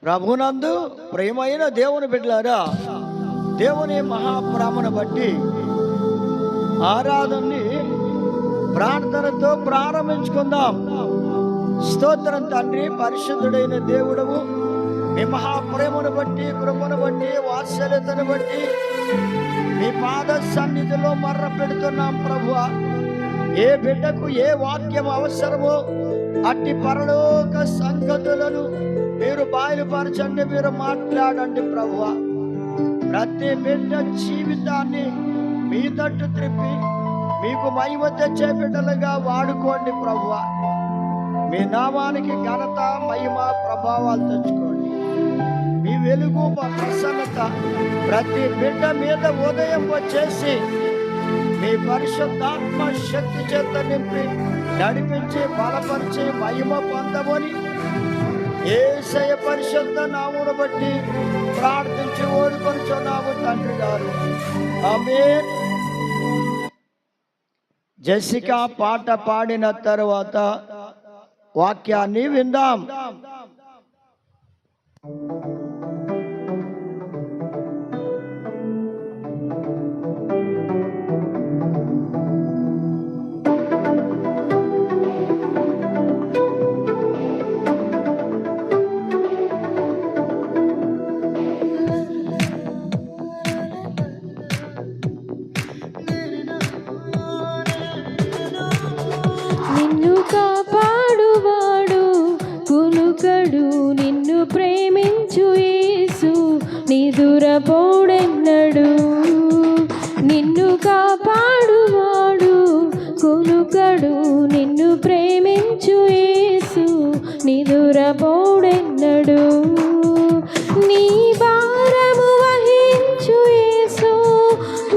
ప్రభునందు ప్రియమైన దేవుని బిడ్డలారా, దేవుని మహాప్రేమను బట్టి ఆరాధనని ప్రార్థనతో ప్రారంభించుకుందాం. స్తోత్రం తండ్రి, పరిశుద్ధుడైన దేవుడవు, మీ మహాప్రేమను బట్టి, కృపను బట్టి, వాత్సల్యతను బట్టి మీ పాద సన్నిధిలో మర్ర పెడుతున్నాం ప్రభువా. ఏ బిడ్డకు ఏ వాక్యం అవసరమో అట్టి పరలోక సంగతులను మీరు బయలుపరచండి, మీరు మాట్లాడండి ప్రభువా. ప్రతి బిడ్డ జీవితాన్ని మీ తట్టు త్రిప్పి మీకు మహిమ తెచ్చే బిడ్డలుగా వాడుకోండి ప్రభువా. మీ నామానికి ఘనత, మహిమ, ప్రభావాలు తెచ్చుకోండి. మీ వెలుగు, మా ప్రసన్నత ప్రతి బిడ్డ మీద ఉదయం వచ్చేసి మీ పరిశుద్ధాత్మ శక్తి చేత నింపి నడిపించి బలపరిచి మహిమ పొందమని యేసయ్య పరిశుద్ధ నామమును బట్టి ప్రార్థించి ఓడికొనుచున్నాము తండ్రి గారు. ఆమేన్. జెసికా పాట పాడిన తరువాత వాక్యాన్ని విందాం. నిన్ను కాపాడువాడు కునుకడు, నిన్ను ప్రేమించు యేసు నిదురపోడెన్నడు. నిన్ను కాపాడువాడు కునుకడు, నిన్ను ప్రేమించు యేసు నిదురపోడెన్నడు. నీ భారము వహించు యేసు,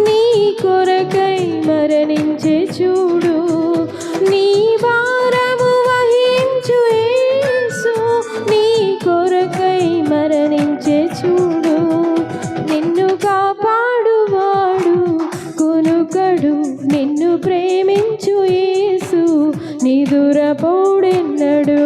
నీ కొరకై మరణించే చూడు. నీ భారము వహించు యేసు, నీ కొరకై మరణించే చూడు. నిన్ను కాపాడువాడు కునుకడు, నిన్ను ప్రేమించు యేసు నిదురపోడెన్నడు.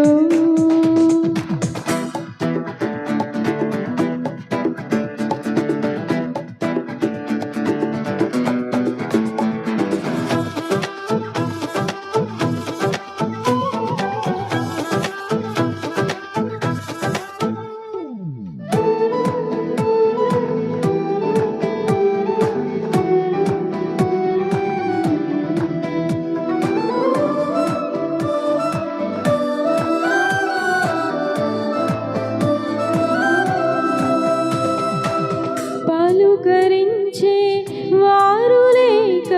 పలుకరించే వారు లేక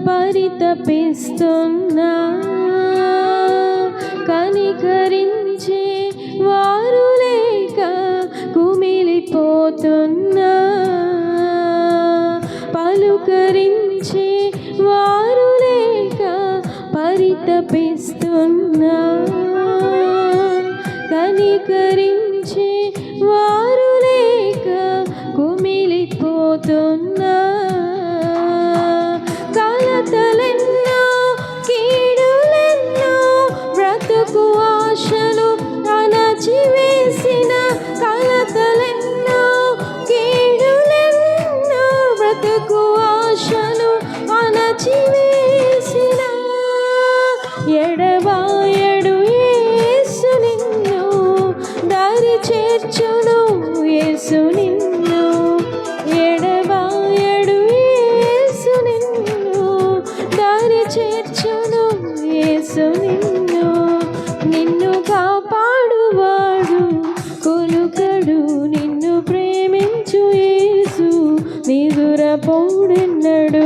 పరితపిస్తున్నా, కనికరించే వారు లేక కుమిలిపోతున్నా. పలుకరించే వారు లేక పరితపిస్తున్నా, కనికరించే వారు లేక కుమిలిపోతున్నా. కలతలెన్నో కీడులెన్నో బ్రతుకు ఆశలు అణచివేసిన, కలతలెన్నో కీడులెన్నో బ్రతుకు ఆశలు అణచివేసిన. ఎడబాయడు యేసు నిన్ను, దారి చేర్చును యేసు నిన్ను. ఎడబాయడు యేసు నిన్ను, దారి చేర్చును యేసు నిన్ను. నిన్ను కాపాడువాడు కొలుకడు, నిన్ను ప్రేమించు యేసు నిదురపోడెన్నడు.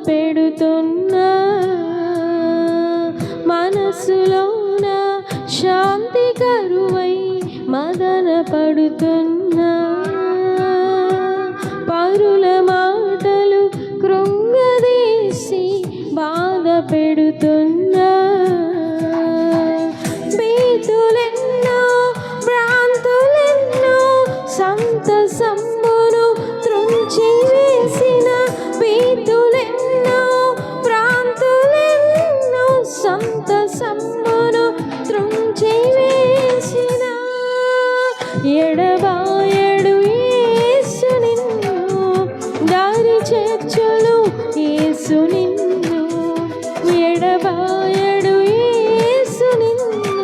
పెడుతున్నా, మనసులోన శాంతి కరువై మదన పడుతున్నా, పరుల మాటలు కృంగదీసి బాధ పెడుతున్నా, భీతులెన్నో భ్రాంతులెన్నో సంతసమ్మును త్రుంచి వేసిన, భీతులెన్నో భ్రాంతులెన్నో సంతసమ్మును త్రుంచి వేసిన, ఎడబాయడు యేసు నిన్ను, దారి చేర్చును యేసు నిన్ను, ఎడబాయడు యేసు నిన్ను,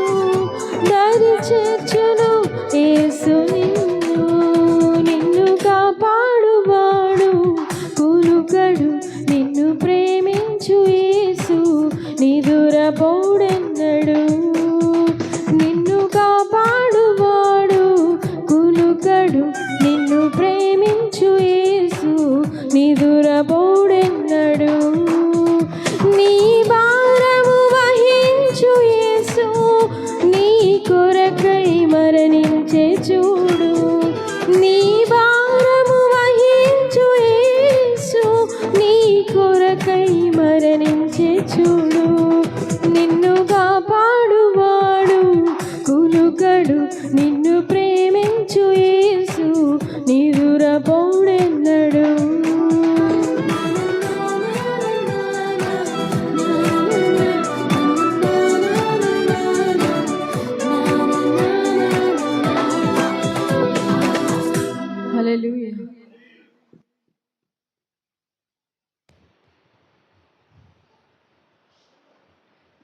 దారి చేర్చును యేసు నిన్ను, నిన్ను కాపాడువాడు కులుకడు, నిన్ను ప్రేమించు యేసు నిదురపోడెన్నడు, నిన్ను కాపాడువాడు కులుకడు, నిన్ను ప్రేమించు యేసు నిదురపోడెన్నడు, నీ భారము వహించు యేసు నీ కొరకై మరణించే చూడు, నీ భారము వహించు యేసు నీ కొరకై మరణించే చూడు, నిన్ను కాపాడువాడు కులుకడు, నిన్ను ప్రేమించు యేసు నిదురపోడెన్నడు. హల్లెలూయా.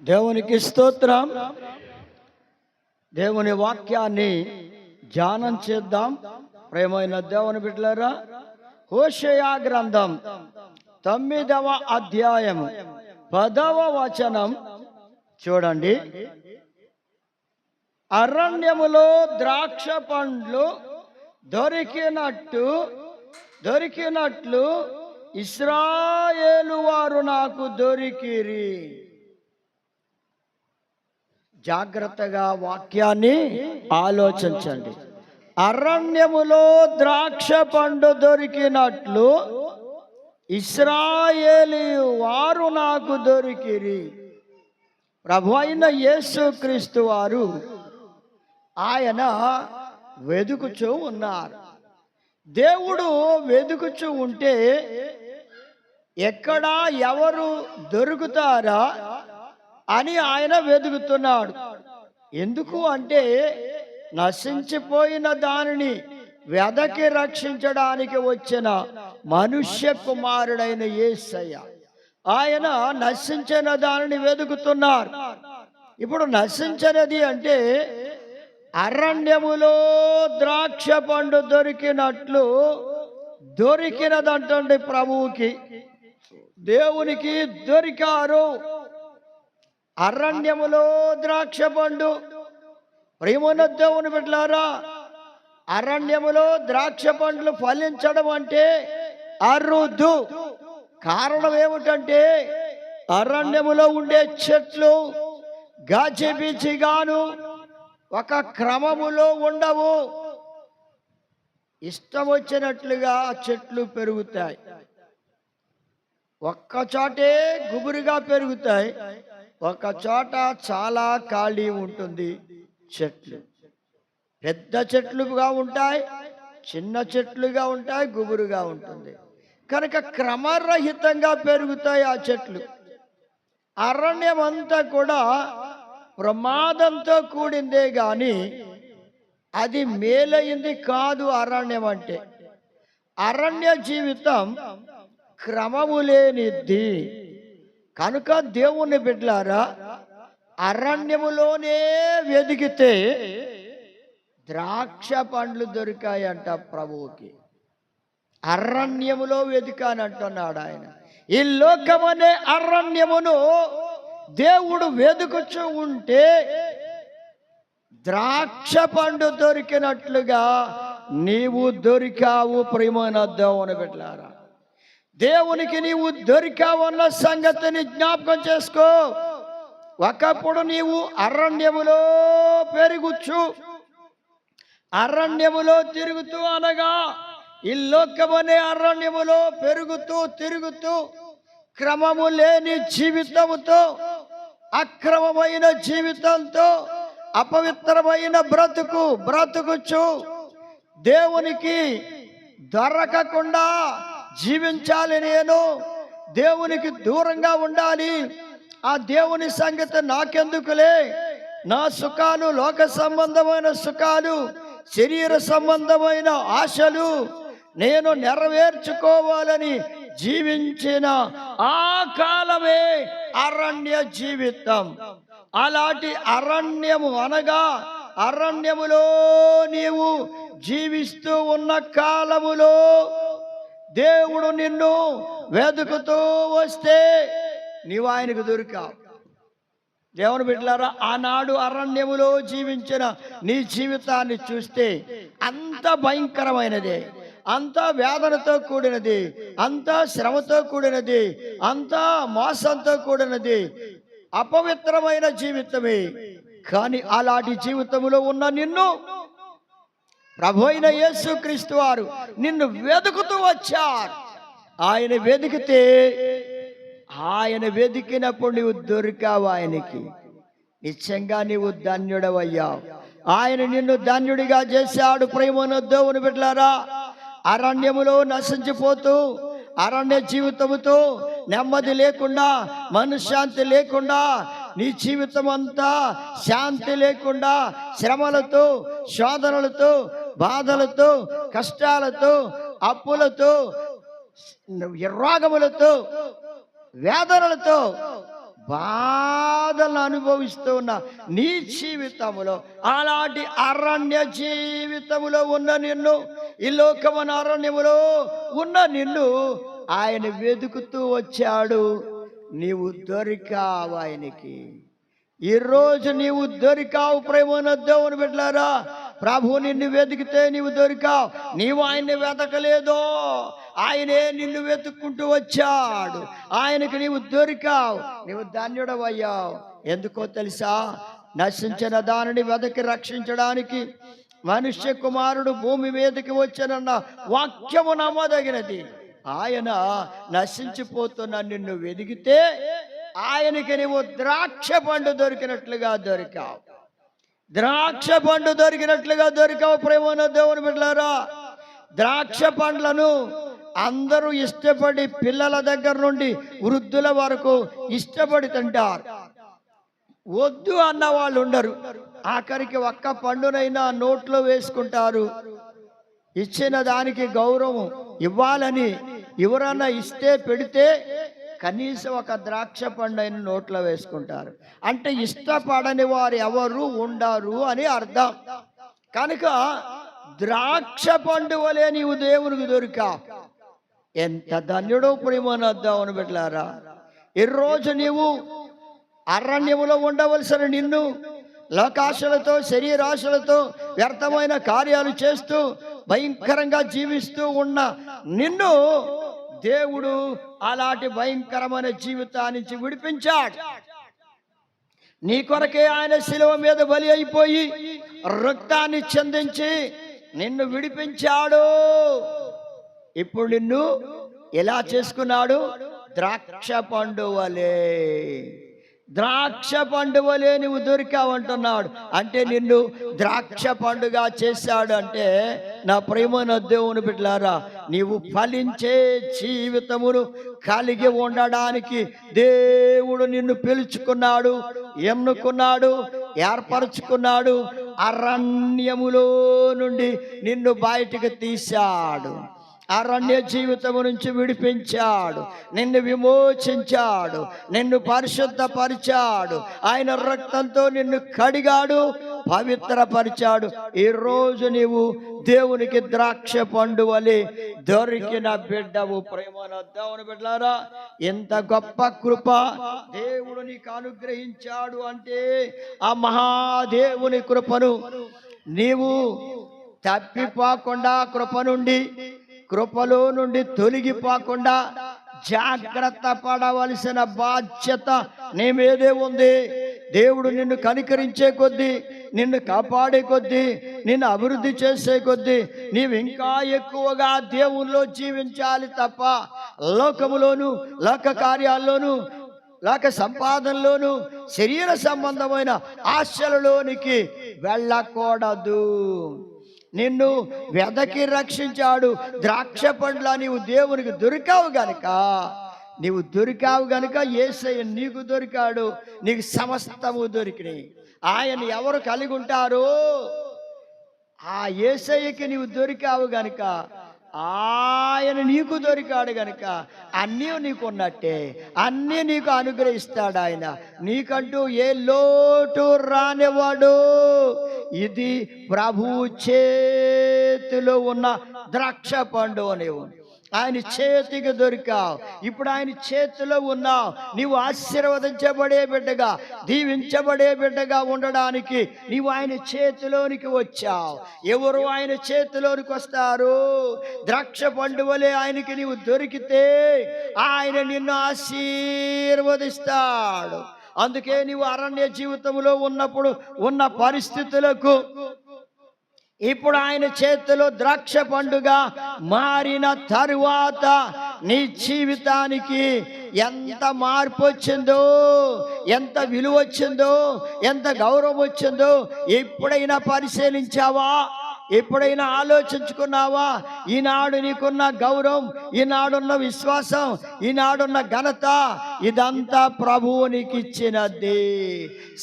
దేవునికి స్తోత్రం. దేవుని వాక్యాన్ని ధ్యానం చేద్దాం. ప్రేమైన దేవుని బిడ్డలారా, హోషేయ గ్రంథం 9వ అధ్యాయము 10వ వచనం చూడండి. అరణ్యములో ద్రాక్ష పండ్లు దొరికినట్లు ఇశ్రాయేలు వారు నాకు దొరికిరి. జాగ్రత్తగా వాక్యాన్ని ఆలోచించండి. అరణ్యములో ద్రాక్ష పండు దొరికినట్లు ఇశ్రాయేలు వారు నాకు దొరికిరి. ప్రభు అయిన యేసుక్రీస్తు వారు ఆయన వెదుకుచూ ఉన్నారు. దేవుడు వెదుకుచూ ఉంటే ఎక్కడా ఎవరు దొరుకుతారా అని ఆయన వెతుకుతున్నాడు. ఎందుకు అంటే నశించిపోయిన దానిని వెదకి రక్షించడానికి వచ్చిన మనుష్య కుమారుడైన యేసయ్య ఆయన నశించిన దానిని వెతుకుతున్నారు. ఇప్పుడు నశించినది అంటే అరణ్యములో ద్రాక్ష పండు దొరికినదంటండి. ప్రభువుకి దేవునికి దొరికారు. అరణ్యములో ద్రాక్ష పండు. ప్రియమైన దేవుని బిడ్డలారా, అరణ్యములో ద్రాక్ష పండ్లు ఫలించడం అంటే అరుదు. కారణం ఏమిటంటే అరణ్యములో ఉండే చెట్లు గాచిబీచిగాను ఒక క్రమములో ఉండవు. ఇష్టం వచ్చినట్లుగా చెట్లు పెరుగుతాయి. ఒక్క చోటే గుబురుగా పెరుగుతాయి, ఒక చోట చాలా ఖాళీ ఉంటుంది. చెట్లు పెద్ద చెట్లుగా ఉంటాయి, చిన్న చెట్లుగా ఉంటాయి, గుబురుగా ఉంటుంది. కనుక క్రమరహితంగా పెరుగుతాయి ఆ చెట్లు. అరణ్యం అంతా కూడా ప్రమాదంతో కూడిందే గాని అది మేలైంది కాదు. అరణ్యం అంటే అరణ్య జీవితం క్రమము లేనిది. కనుక దేవుని బిడ్డలారా, అరణ్యములోనే వెదిగితే ద్రాక్ష పండ్లు దొరికాయంట ప్రభువుకి. అరణ్యములో వెదికానంటున్నాడు ఆయన. ఈ లోకమనే అరణ్యమును దేవుడు వెదుకుచూ ఉంటే ద్రాక్ష పండు దొరికినట్లుగా నీవు దొరికావు. ప్రియమైన దేవుని బిడ్డలారా, దేవునికి నీవు దొరికావన్న సంగతిని జ్ఞాపకం చేసుకో. ఒకప్పుడు నీవు అరణ్యములో పెరుగుచు అరణ్యములో తిరుగుతూ, అనగా ఈ లోకమనే అరణ్యములో పెరుగుతూ తిరుగుతూ క్రమము లేని జీవితముతో, అక్రమమైన జీవితంతో, అపవిత్రమైన బ్రతుకుచు దేవునికి దొరకకుండా జీవించాలి. నేను దేవునికి దూరంగా ఉండాలి. ఆ దేవుని సంగతి నాకెందుకులే, నా సుఖాలు, లోక సంబంధమైన సుఖాలు, శరీర సంబంధమైన ఆశలు నేను నెరవేర్చుకోవాలని జీవించిన ఆ కాలమే అరణ్య జీవితం. అలాంటి అరణ్యము అనగా అరణ్యములో నీవు జీవిస్తూ ఉన్న కాలములో దేవుడు నిన్ను వెతుకుతూ వస్తే నీవు ఆయనకు దొరికావు. దేవుని బిడ్డలారా, ఆనాడు అరణ్యములో జీవించిన నీ జీవితాన్ని చూస్తే అంత భయంకరమైనదే, అంత వేదనతో కూడినది, అంత శ్రమతో కూడినది, అంత మోసంతో కూడినది, అపవిత్రమైన జీవితమే. కానీ అలాంటి జీవితంలో ఉన్న నిన్ను ప్రభు అయిన యేసుక్రీస్తు వారు నిన్ను వెతుకుతూ వచ్చారు. ఆయన వెతికినప్పుడు నీవు దొరికావు. ఆయనకి నిశ్చయంగా నీవు ధన్యుడవయ్యావు. ఆయన నిన్ను ధన్యుడిగా చేశాడు. ప్రేమను దేవుని బిడ్డలారా, అరణ్యములో నశించిపోతూ అరణ్య జీవితముతో నెమ్మది లేకుండా, మనశ్శాంతి లేకుండా, నీ జీవితం అంతా శాంతి లేకుండా, శ్రమలతో, శోధనలతో, బాధలతో, కష్టాలతో, అప్పులతో, రోగములతో, వేదనలతో బాధలను అనుభవిస్తూ ఉన్న నీ జీవితములో, అలాంటి అరణ్య జీవితములో ఉన్న నిన్ను, ఈ లోకమైన అరణ్యములో ఉన్న నిన్ను ఆయన వెతుకుతూ వచ్చాడు. నీవు దొరికావు ఆయనకి. ఈరోజు నీవు దొరికావు. ప్రేమన దేవుని బిడ్డలారా, ప్రభు నిన్ను వెతికితే నీవు దొరికావు. నీవు ఆయన్ని వెతకలేదో, ఆయనే నిన్ను వెతుక్కుంటూ వచ్చాడు. ఆయనకి నీవు దొరికావు. నీవు ధన్యుడవయ్యావు. ఎందుకో తెలుసా? నశించిన దానిని వెతకి రక్షించడానికి మనుష్య కుమారుడు భూమి మీదకి వచ్చానన్న వాక్యము నమ్మదగినది. ఆయన నశించిపోతున్న నిన్ను వెతికితే ఆయనకి నీవు ద్రాక్ష పండు దొరికినట్లుగా దొరికావు. ద్రాక్ష పండు దొరికినట్లుగా దొరికావు. ప్రేమన దేవుని బిడ్డలారా, ద్రాక్ష పండ్లను అందరూ ఇష్టపడి, పిల్లల దగ్గర నుండి వృద్ధుల వరకు ఇష్టపడి తింటారు. వద్దు అన్న వాళ్ళు ఉండరు. ఆఖరికి ఒక్క పండునైనా నోట్లో వేసుకుంటారు. ఇచ్చిన దానికి గౌరవం ఇవ్వాలని ఎవరన్నా ఇస్తే, పెడితే కనీసం ఒక ద్రాక్ష పండుని నోట్లో వేసుకుంటారు. అంటే ఇష్టపడని వారు ఎవరు ఉండరు అని అర్థం. కనుక ద్రాక్ష పండు వలె నీవు దేవునికి దొరికావు. ఎంత ధన్యుడో ప్రేమను దేవుని బిడ్డలారా. ఈరోజు నీవు అరణ్యములో ఉండవలసిన నిన్ను లోకాశలతో, శరీరాశలతో వ్యర్థమైన కార్యాలు చేస్తూ భయంకరంగా జీవిస్తూ ఉన్న నిన్ను దేవుడు అలాంటి భయంకరమైన జీవితాన్ని నుంచి విడిపించాడు. నీ కొరకే ఆయన శిలువ మీద బలి అయిపోయి రక్తాన్ని చిందించి నిన్ను విడిపించాడు. ఇప్పుడు నిన్ను ఎలా చేసుకున్నాడు? ద్రాక్ష పండు వలె. ద్రాక్ష పండు వలె నువ్వు దొరికావంటున్నాడు. అంటే నిన్ను ద్రాక్ష పండుగా చేశాడు. అంటే నా ప్రేమన దేవుని బిడ్డలారా, నీవు ఫలించే జీవితమును కలిగి ఉండడానికి దేవుడు నిన్ను పిలుచుకున్నాడు, ఎన్నుకున్నాడు, ఏర్పరచుకున్నాడు. అరణ్యములో నుండి నిన్ను బయటికి తీశాడు. అరణ్య జీవితము నుంచి విడిపించాడు, నిన్ను విమోచించాడు, నిన్ను పరిశుద్ధపరిచాడు. ఆయన రక్తంతో నిన్ను కడిగాడు, పవిత్రపరిచాడు. ఈ రోజు నీవు దేవునికి ద్రాక్ష పండు వలె దొరికిన బిడ్డవు. ప్రేమన దేవుని బిడ్డలారా, ఎంత గొప్ప కృప దేవుడు నీకు అనుగ్రహించాడు అంటే ఆ మహాదేవుని కృపను నీవు తప్పిపోకుండా కృప నుండి కృపలో నుండి తొలగిపోకుండా జాగ్రత్త పడవలసిన బాధ్యత నీ మీదే ఉంది. దేవుడు నిన్ను కనికరించే కొద్దీ, నిన్ను కాపాడే కొద్దీ, నిన్ను అభివృద్ధి చేసే కొద్దీ నీవు ఇంకా ఎక్కువగా దేవునిలో జీవించాలి తప్ప లోకములోను, లోక కార్యాల్లోనూ, లోక సంపాదనలోను, శరీర సంబంధమైన ఆశలలోనికి వెళ్ళకూడదు. నిన్ను వెదకి రక్షించాడు. ద్రాక్ష పండ్ల నీవు దేవునికి దొరికావు గనుక యేసయ్య నీకు దొరికాడు. నీకు సమస్తము దొరికినాయి. ఆయన ఎవరు కలిగి ఉంటారో ఆ యేసయ్యకి నీవు దొరికావు గనుక, ఆయన నీకు దొరికాడు గనుక అన్నీ నీకు ఉన్నట్టే, అన్నీ నీకు అనుగ్రహిస్తాడు ఆయన. నీకంటూ ఏ లోటు రానివాడు. ఇది ప్రభువు చేతిలో ఉన్న ద్రాక్ష పండు అనేవు. ఆయన చేతికి దొరికావు. ఇప్పుడు ఆయన చేతిలో ఉన్నావు. నీవు ఆశీర్వదించబడే బిడ్డగా, దీవించబడే బిడ్డగా ఉండడానికి నీవు ఆయన చేతిలోనికి వచ్చావు. ఎవరు ఆయన చేతిలోనికి వస్తారు? ద్రాక్ష పండు వలె ఆయనకి నీవు దొరికితే ఆయన నిన్ను ఆశీర్వదిస్తాడు. అందుకే నీవు అరణ్య జీవితంలో ఉన్నప్పుడు ఉన్న పరిస్థితులకు ఇప్పుడు ఆయన చేతిలో ద్రాక్ష పండుగా మారిన తరువాత నీ జీవితానికి ఎంత మార్పు వచ్చిందో, ఎంత విలువ వచ్చిందో, ఎంత గౌరవం వచ్చిందో ఎప్పుడైనా పరిశీలించావా? ఎప్పుడైనా ఆలోచించుకున్నావా? ఈనాడు నీకున్న గౌరవం, ఈనాడున్న విశ్వాసం, ఈనాడున్న ఘనత ఇదంతా ప్రభువు నీకు ఇచ్చినది.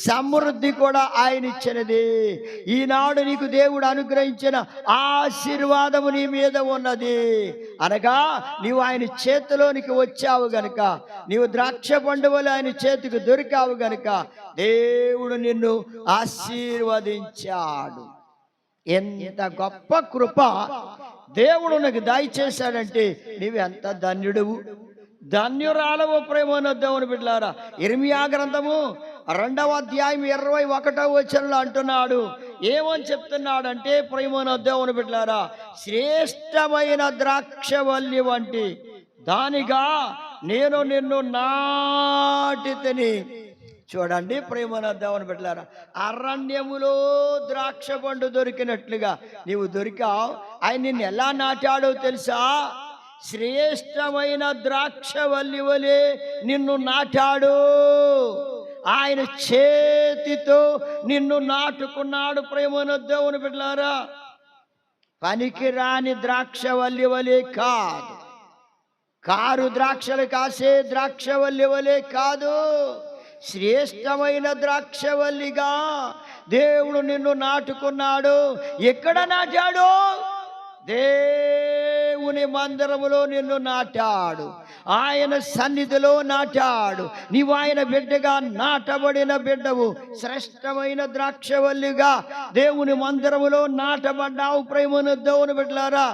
సమృద్ధి కూడా ఆయన ఇచ్చినది. ఈనాడు నీకు దేవుడు అనుగ్రహించిన ఆశీర్వాదము నీ మీద ఉన్నది. అనగా నీవు ఆయన చేతిలోనికి వచ్చావు గనుక, నీవు ద్రాక్ష పండు వలె ఆయన చేతికి దొరికావు గనుక దేవుడు నిన్ను ఆశీర్వదించాడు. ఎంత గొప్ప కృప దేవుడు నాకు దయచేశాడంటే నీవు ఎంత ధన్యుడువు, ధన్యురాలవు ప్రేమన దేవుని బిడ్డలారా. ఇర్మియా గ్రంథము 2వ అధ్యాయం 21వ వచనంలో అంటున్నాడు. ఏమని చెప్తున్నాడంటే, ప్రేమన దేవుని బిడ్డలారా, శ్రేష్టమైన ద్రాక్షవల్లి వంటి దానిగా నేను నిన్ను నాటితిని. చూడండి ప్రేమన దేవుని బిడ్డలారా, అరణ్యములో ద్రాక్ష పండు దొరికినట్లుగా నీవు దొరికావు. ఆయన నిన్ను ఎలా నాటాడో తెలుసా? శ్రేష్టమైన ద్రాక్షవల్లి వలె నిన్ను నాటాడు. ఆయన చేతితో నిన్ను నాటుకున్నాడు. ప్రేమన దేవుని బిడ్డలారా, పనికి రాని ద్రాక్షవల్లి వలె కాదు, కారు ద్రాక్షలు కాసే ద్రాక్షవల్లి వలె కాదు, శ్రేష్టమైన ద్రాక్షవల్లిగా దేవుడు నిన్ను నాటుకున్నాడు. ఎక్కడ నాటాడు? దేవుని మందిరములో నిన్ను నాటాడు. ఆయన సన్నిధిలో నాటాడు. నీవు ఆయన బిడ్డగా నాటబడిన బిడ్డవు. శ్రేష్టమైన ద్రాక్షవల్లిగా దేవుని మందిరములో నాటబడ్డావు. ప్రేమను దేవుని బిడ్డలారా,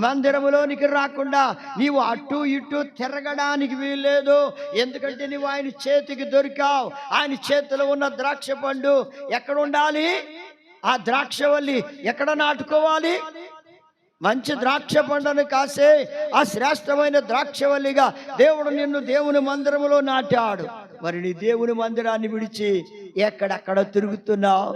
మందిరములోనికి రాకుండా నీవు అటు ఇటు తిరగడానికి వీల్లేదు. ఎందుకంటే నీవు ఆయన చేతికి దొరికావు. ఆయన చేతిలో ఉన్న ద్రాక్ష పండు ఎక్కడ ఉండాలి? ఆ ద్రాక్షవల్లి ఎక్కడ నాటుకోవాలి? మంచి ద్రాక్ష పండును కాసే ఆ శ్రేష్టమైన ద్రాక్షవల్లిగా దేవుడు నిన్ను దేవుని మందిరములో నాటాడు. మరి నీ దేవుని మందిరాన్ని విడిచి ఎక్కడెక్కడ తిరుగుతున్నావు?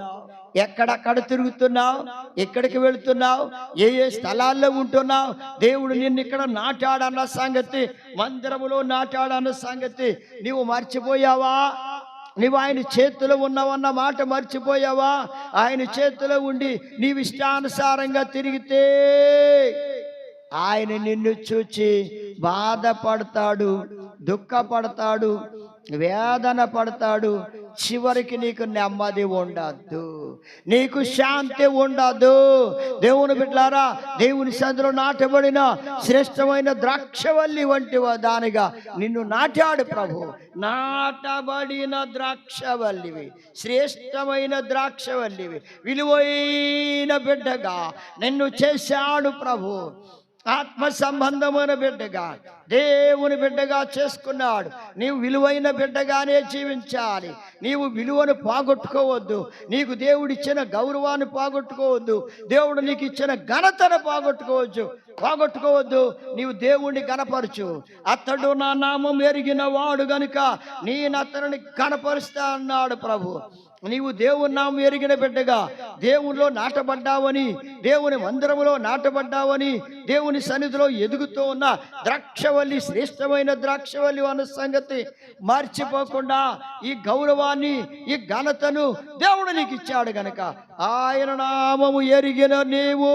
ఎక్కడికి వెళుతున్నావు? ఏ స్థలాల్లో ఉంటున్నావు? దేవుడు నిన్ను ఇక్కడ నాటాడన్న సంగతి, మందిరములో నాటాడన్న సంగతి నీవు మర్చిపోయావా? నీవు ఆయన చేతిలో ఉన్నావన్న మాట మర్చిపోయావా? ఆయన చేతిలో ఉండి నీవు ఇష్టానుసారంగా తిరిగితే ఆయన నిన్ను చూచి బాధపడతాడు, దుఃఖపడతాడు, వేదన పడతాడు. చివరికి నీకు నెమ్మది ఉండదు, నీకు శాంతి ఉండదు. దేవుని బిడ్డలారా, దేవుని సందులో నాటబడిన శ్రేష్టమైన ద్రాక్షవల్లి వంటి దానిగా నిన్ను నాటాడు ప్రభు. నాటబడిన ద్రాక్షవల్లివి, శ్రేష్టమైన ద్రాక్షవల్లివి, విలువైన బిడ్డగా నిన్ను చేశాడు ప్రభు. ఆత్మ సంబంధమైన బిడ్డగా, దేవుని బిడ్డగా చేసుకున్నాడు. నీవు విలువైన బిడ్డగానే జీవించాలి. నీవు విలువను పోగొట్టుకోవద్దు. నీకు దేవుడిచ్చిన గౌరవాన్ని పోగొట్టుకోవద్దు. దేవుడు నీకు ఇచ్చిన ఘనతను పోగొట్టుకోవద్దు. నీవు దేవుణ్ణి గణపరచు. అతడు నా నామం ఎరిగిన వాడు గనుక నేను అతనిని గణపరుస్తా అన్నాడు ప్రభు. నీవు దేవుని నామం ఎరిగిన బిడ్డగా దేవునిలో నాటబడ్డావని, దేవుని మందిరములో నాటబడ్డావని, దేవుని సన్నిధిలో ఎదుగుతూ ఉన్న ద్రాక్షవల్లి, శ్రేష్టమైన ద్రాక్షవల్లి అన్న సంగతి మర్చిపోకుండా ఈ గౌరవాన్ని, ఈ ఘనతను దేవుడు నీకు ఇచ్చాడు గనక ఆయన నామము ఎరిగిన నీవు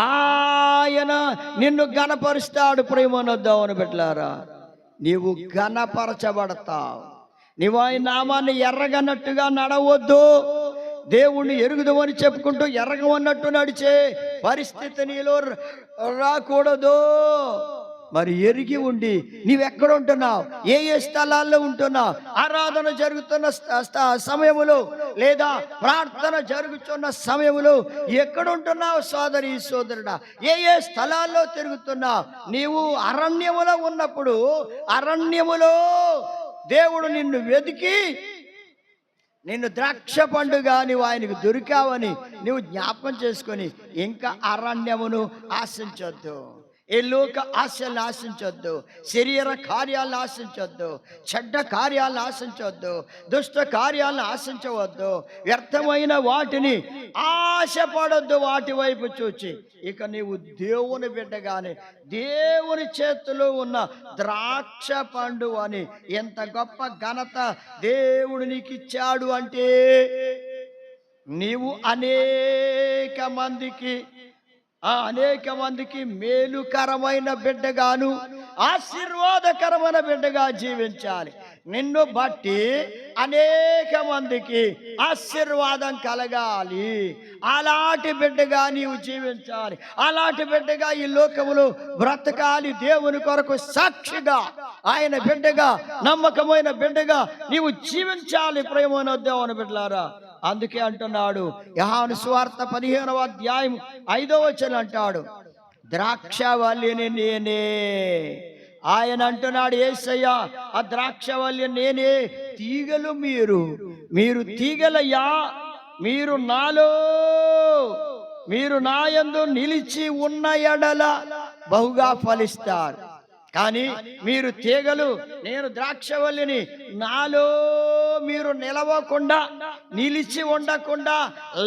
ఆయన నిన్ను గణపరుస్తాడు. ప్రేమనొద్దామని బిడ్డలారా, నీవు గణపరచబడతావు. నీవు ఆయన నామాన్ని ఎర్రగన్నట్టుగా నడవద్దు. దేవుణ్ణి ఎరుగుదమని చెప్పుకుంటూ ఎర్రగమన్నట్టు నడిచే పరిస్థితి నీలో రాకూడదు. మరి ఎరిగి ఉండి నీవెక్కడ ఉంటున్నావు, ఏ స్థలాల్లో ఉంటున్నావు, ఆరాధన జరుగుతున్న సమయములో లేదా ప్రార్థన జరుగుతున్న సమయములో ఎక్కడ ఉంటున్నావు సోదరి సోదరుడా, ఏ స్థలాల్లో తిరుగుతున్నావు. నీవు అరణ్యములో ఉన్నప్పుడు అరణ్యములో దేవుడు నిన్ను వెతికి నిన్ను ద్రాక్ష పండుగ నీవు ఆయనకు దొరికావని నువ్వు జ్ఞాపకం చేసుకొని ఇంకా అరణ్యమును ఆశించొద్దు. ఈ లోక ఆశలను ఆశించొద్దు, శరీర కార్యాలను ఆశించొద్దు, చెడ్డ కార్యాలను ఆశించవద్దు, దుష్ట కార్యాలను ఆశించవద్దు, వ్యర్థమైన వాటిని ఆశపడొద్దు. వాటి వైపు చూచి ఇక నీవు దేవుని బిడ్డగానే దేవుని చేతిలో ఉన్న ద్రాక్ష పండు అని ఎంత గొప్ప ఘనత దేవుడు నీకు ఇచ్చాడు అంటే నీవు అనేక మందికి మేలుకరమైన బిడ్డగాను ఆశీర్వాదకరమైన బిడ్డగా జీవించాలి. నిన్ను బట్టి అనేక మందికి ఆశీర్వాదం కలగాలి. అలాంటి బిడ్డగా నీవు జీవించాలి. అలాంటి బిడ్డగా ఈ లోకములో బ్రతకాలి. దేవుని కొరకు సాక్షిగా ఆయన బిడ్డగా, నమ్మకమైన బిడ్డగా నీవు జీవించాలి. ప్రేమైన దేవుని బిడ్డలారా, అందుకే అంటున్నాడు యోహాను సువార్త 15వ అధ్యాయం 5వ వచనం అంటాడు, ద్రాక్షవల్లిని నేనే. ఆయన అంటున్నాడు, యేసయ్య ఆ ద్రాక్షవల్లి నేనే, తీగలు మీరు తీగలయ్యా. మీరు నాయందు నిలిచి ఉన్న ఎడల బహుగా ఫలిస్తారు. కానీ మీరు తీగలు, నేను ద్రాక్షవల్లిని. నాలో మీరు నిలవకుండా, నిలిచి ఉండకుండా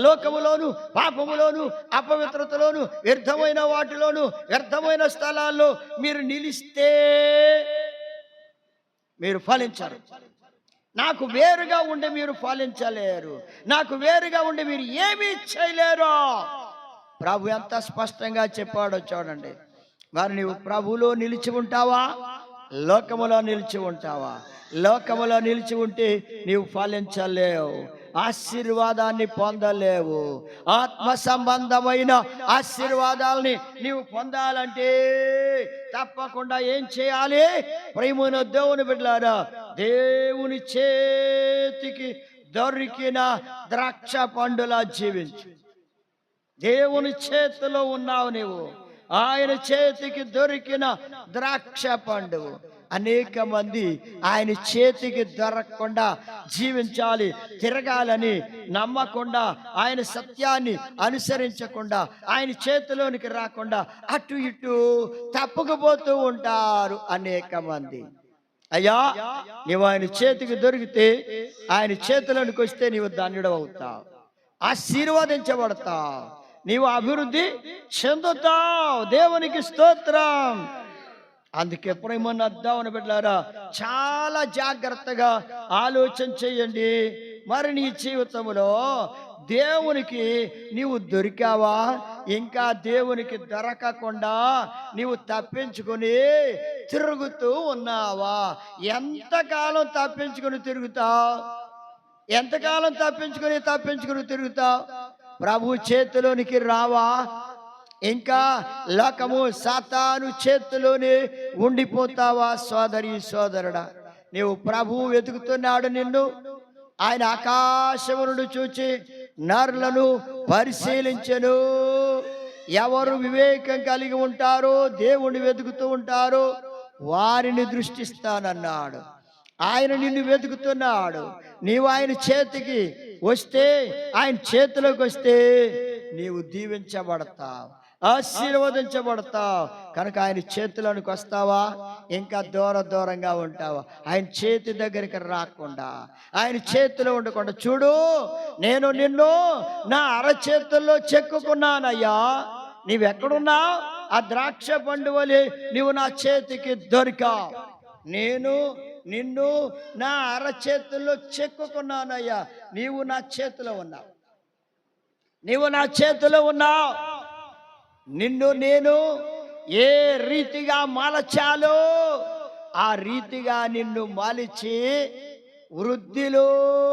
లోకములోను, పాపములోను, అపవిత్రతలోను, వ్యర్థమైన వాటిలోను, వ్యర్థమైన స్థలాల్లో మీరు నిలిస్తే మీరు ఫలించరు. నాకు వేరుగా ఉండి మీరు ఫలించలేరు. నాకు వేరుగా ఉండి మీరు ఏమీ చేయలేరు. ప్రభు ఎంత స్పష్టంగా చెప్పాడో చూడండి. మరి నీవు ప్రభువులో నిలిచి ఉంటావా, లోకములో నిలిచి ఉంటావా? లోకములో నిలిచి ఉంటే నీవు ఫలించలేవు, ఆశీర్వాదాన్ని పొందలేవు. ఆత్మ సంబంధమైన ఆశీర్వాదాలని నీవు పొందాలంటే తప్పకుండా ఏం చేయాలి? ప్రేమైన దేవుని బిడ్డలారా, దేవుని చేతికి దొరికిన ద్రాక్ష పండులా జీవించు. దేవుని చేతిలో ఉన్నావు నీవు, ఆయన చేతికి దొరికిన ద్రాక్ష పండు. అనేక మంది ఆయన చేతికి దొరకకుండా జీవించాలి, తిరగాలని నమ్మకుండా, ఆయన సత్యాన్ని అనుసరించకుండా, ఆయన చేతిలోనికి రాకుండా అటు ఇటు తప్పుకుపోతూ ఉంటారు అనేక మంది. అయ్యా, నీవు ఆయన చేతికి దొరికితే, ఆయన చేతిలోనికి వస్తే నీవు ధన్యుడు అవుతావు, ఆశీర్వదించబడతావు, నీవు అభివృద్ధి చెందుతావు. దేవునికి స్తోత్రం. అందుకే ప్రేమను అద్దామని బిడ్డలారా, చాలా జాగ్రత్తగా ఆలోచన చేయండి. మరి నీ జీవితంలో దేవునికి నీవు దొరికావా? ఇంకా దేవునికి దొరకకుండా నీవు తప్పించుకొని తిరుగుతూ ఉన్నావా? ఎంతకాలం తప్పించుకొని తిరుగుతావు? ఎంతకాలం తప్పించుకొని తిరుగుతావు? ప్రభు చేతిలోనికి రావా? ఇంకా లోకము, సాతాను చేతిలోనే ఉండిపోతావా? సోదరి సోదరుడా, నీవు ప్రభువు వెతుకుతున్నాడు నిన్ను. ఆయన ఆకాశము నుండి చూచి నరులను పరిశీలించెను. ఎవరు వివేకం కలిగి ఉంటారో, దేవుణ్ణి వెతుకుతూ ఉంటారో వారిని దృష్టిస్తానన్నాడు. ఆయన నిన్ను వెతుకుతున్నాడు. నీవు ఆయన చేతికి వస్తే, ఆయన చేతిలోకి వస్తే నీవు దీవించబడతావు, ఆశీర్వదించబడతావు. కనుక ఆయన చేతిలోనికి వస్తావా, ఇంకా దూరంగా ఉంటావా? ఆయన చేతి దగ్గరికి రాకుండా, ఆయన చేతిలో ఉండకుండా, చూడు నేను నిన్ను నా అరచేతుల్లో చెక్కుకున్నానయ్యా, నీవెక్కడున్నావు? ఆ ద్రాక్ష పండు వలె నీవు నా చేతికి దొరికావు. నేను నిన్ను నా అరచేతుల్లో చెక్కుకున్నానయ్యా, నీవు నా చేతిలో ఉన్నావు, నీవు నా చేతిలో ఉన్నావు. నిన్ను నేను ఏ రీతిగా మలచాలో ఆ రీతిగా నిన్ను మలిచి వృద్ధిలోనికి